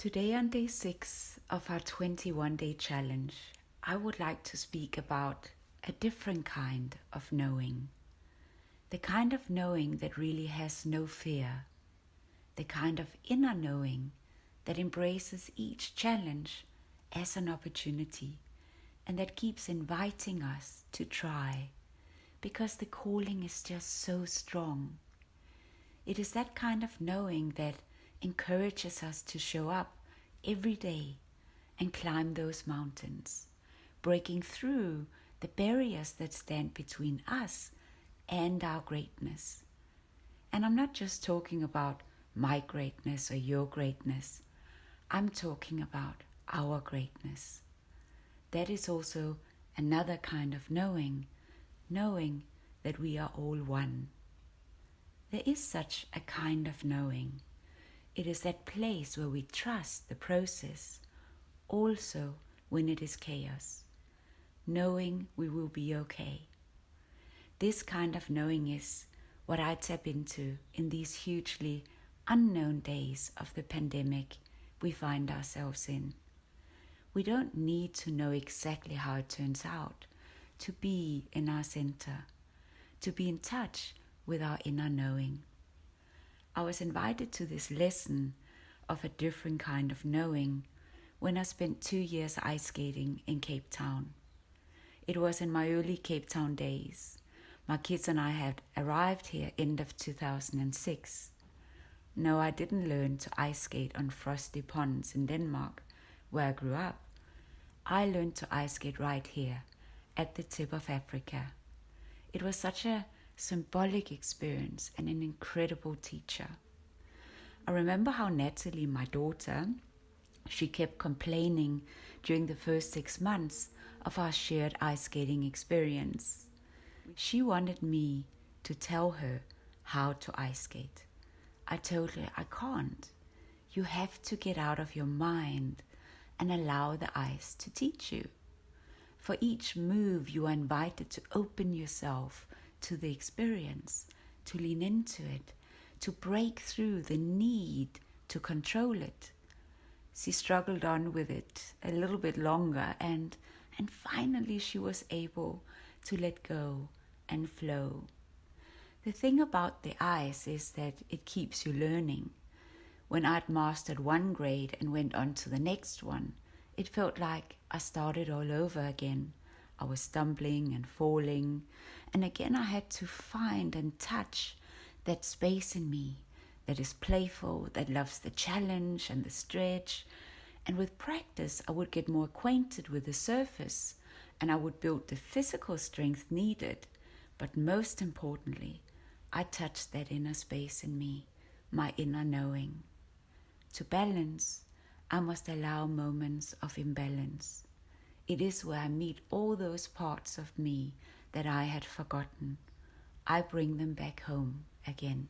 Today, on day 6 of our 21-day challenge, I would like to speak about a different kind of knowing. The kind of knowing that really has no fear. The kind of inner knowing that embraces each challenge as an opportunity and that keeps inviting us to try because the calling is just so strong. It is that kind of knowing that encourages us to show up every day and climb those mountains, breaking through the barriers that stand between us and our greatness. And I'm not just talking about my greatness or your greatness. I'm talking about our greatness. That is also another kind of knowing that we are all one. There is such a kind of knowing. It is that place where we trust the process, also when it is chaos, knowing we will be okay. This kind of knowing is what I tap into in these hugely unknown days of the pandemic we find ourselves in. We don't need to know exactly how it turns out to be in our center, to be in touch with our inner knowing. I was invited to this lesson of a different kind of knowing when I spent 2 years ice skating in Cape Town. It was in my early Cape Town days. My kids and I had arrived here end of 2006. No, I didn't learn to ice skate on frosty ponds in Denmark, where I grew up. I learned to ice skate right here, at the tip of Africa. It was such a symbolic experience and an incredible teacher. I remember how Natalie, my daughter, she kept complaining during the first 6 months of our shared ice skating experience. She wanted me to tell her how to ice skate. I told her, I can't. You have to get out of your mind and allow the ice to teach you. For each move, you are invited to open yourself to the experience, to lean into it, to break through the need to control it. She struggled on with it a little bit longer and finally she was able to let go and flow. The thing about the ice is that it keeps you learning. When I'd mastered one grade and went on to the next one, it felt like I started all over again. I was stumbling and falling, and again I had to find and touch that space in me that is playful, that loves the challenge and the stretch. And with practice, I would get more acquainted with the surface, and I would build the physical strength needed. But most importantly, I touched that inner space in me, my inner knowing. To balance, I must allow moments of imbalance. It is where I meet all those parts of me that I had forgotten. I bring them back home again.